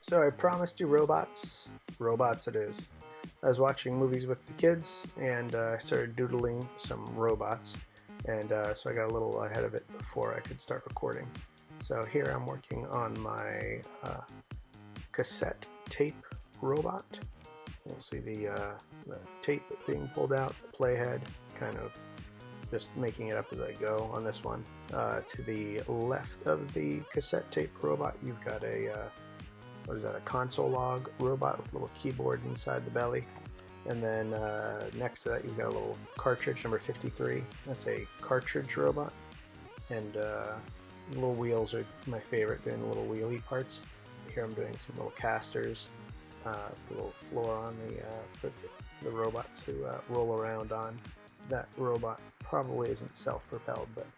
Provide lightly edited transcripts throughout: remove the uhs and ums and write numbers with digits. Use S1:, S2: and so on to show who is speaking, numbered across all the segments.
S1: So I promised you robots. Robots it is. I was watching movies with the kids and I started doodling some robots. And so I got a little ahead of it before I could start recording. So here I'm working on my cassette tape robot. You'll see the tape being pulled out, the playhead, kind of just making it up as I go on this one. To the left of the cassette tape robot, you've got a what is that, a console log robot with a little keyboard inside the belly. And then next to that you've got a little cartridge, number 53. That's a cartridge robot. And little wheels are my favorite, doing the little wheelie parts. Here I'm doing some little casters, a little floor on for the robot to roll around on. That robot probably isn't self-propelled, but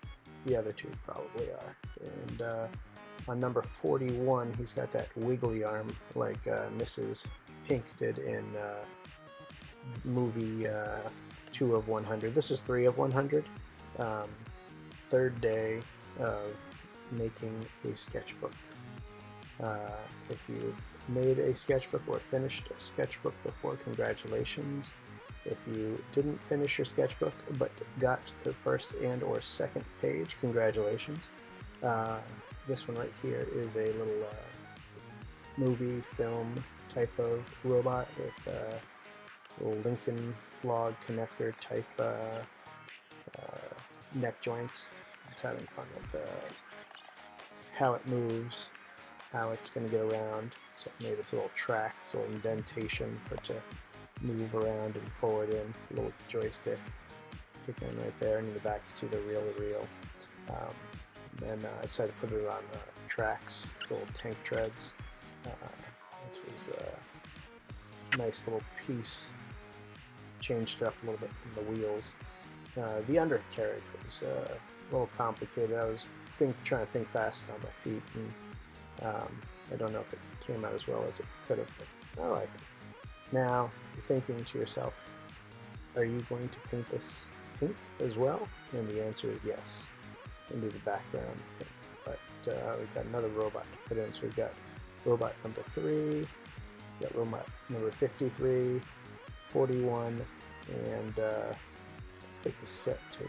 S1: the other two probably are. And on number 41, he's got that wiggly arm like Mrs. Pink did in movie 2 of 100. This is 3 of 100. Third day of making a sketchbook. If you've made a sketchbook or finished a sketchbook before, congratulations. If you didn't finish your sketchbook but got the first and or second page, congratulations. This one right here is a little movie film type of robot with little Lincoln log connector type neck joints. It's having fun with how it moves, how it's going to get around. So I made this little track, this little indentation for it to move around and forward in. A little joystick kicking in right there, and in the back you see the reel-to-reel. And I decided to put it on tracks, little tank treads. This was a nice little piece. Changed it up a little bit from the wheels. The undercarriage was a little complicated. I was trying to think fast on my feet, and I don't know if it came out as well as it could have, but I like it. Now, you're thinking to yourself, are you going to paint this pink as well? And the answer is yes. And do the background pink. But we've got another robot to put in. So we've got robot number 3, we've got robot number 53, 41, and it's the cassette tape.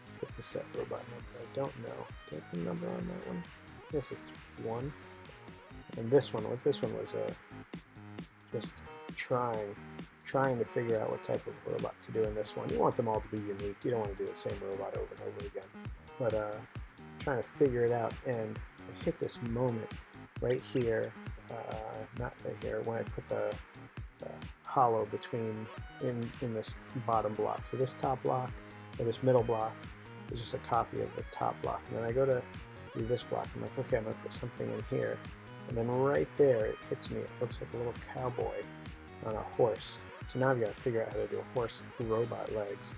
S1: It's the cassette robot number. I don't know. Do I have the number on that one? I guess it's 1. And this one, was just trying to figure out what type of robot to do in this one. You want them all to be unique. You don't want to do the same robot over and over again. But trying to figure it out, and I hit this moment right here, not right here, when I put the hollow between in this bottom block. So this top block, or this middle block, is just a copy of the top block. And then I go to do this block. I'm like, okay, I'm going to put something in here. And then right there, it hits me. It looks like a little cowboy on a horse. So now I've got to figure out how to do a horse robot legs.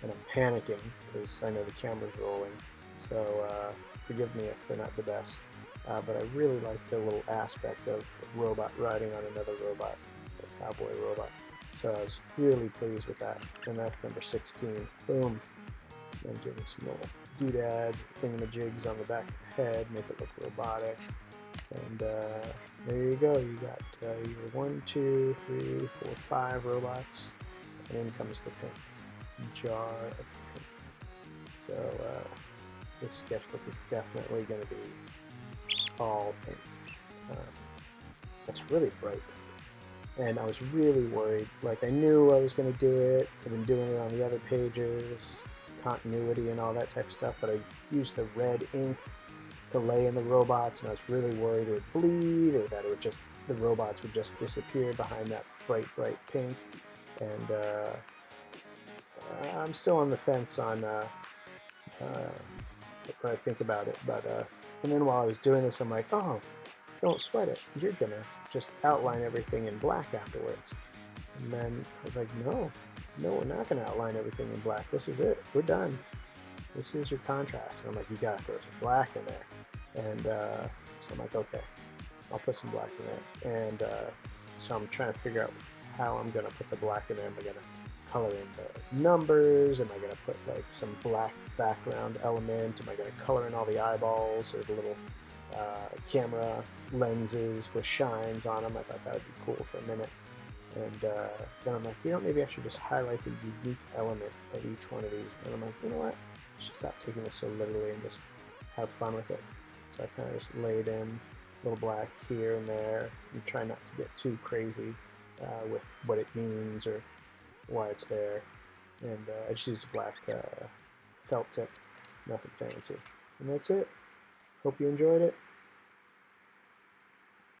S1: And I'm panicking because I know the camera's rolling. So forgive me if they're not the best. But I really like the little aspect of robot riding on another robot, a cowboy robot. So I was really pleased with that. And that's number 16. Boom. I'm doing some little doodads, thingamajigs on the back of the head, make it look robotic. And there you go. You got your 1, 2, 3, 4, 5 robots, and in comes the pink jar of pink. So this sketchbook is definitely going to be all pink. That's really bright, and I was really worried. Like, I knew I was going to do it. I've been doing it on the other pages, continuity and all that type of stuff. But I used the red ink to lay in the robots, and I was really worried it would bleed, or that it would just, the robots would just disappear behind that bright pink. And I'm still on the fence on when I think about it. But and then while I was doing this, I'm like, oh, don't sweat it. You're gonna just outline everything in black afterwards. And then I was like, no, we're not gonna outline everything in black. This is it. We're done. This is your contrast. And I'm like, you gotta throw some black in there. And so I'm like, okay, I'll put some black in there. And so I'm trying to figure out how I'm gonna put the black in there. Am I gonna color in the numbers? Am I gonna put like some black background element? Am I gonna color in all the eyeballs or the little camera lenses with shines on them. I thought that would be cool for a minute. And then I'm like, maybe I should just highlight the unique element of each one of these. And I'm like, you know what? I should stop taking this so literally and just have fun with it. So I kind of just laid in a little black here and there and try not to get too crazy with what it means or why it's there. And I just used a black felt tip, nothing fancy. And that's it. Hope you enjoyed it.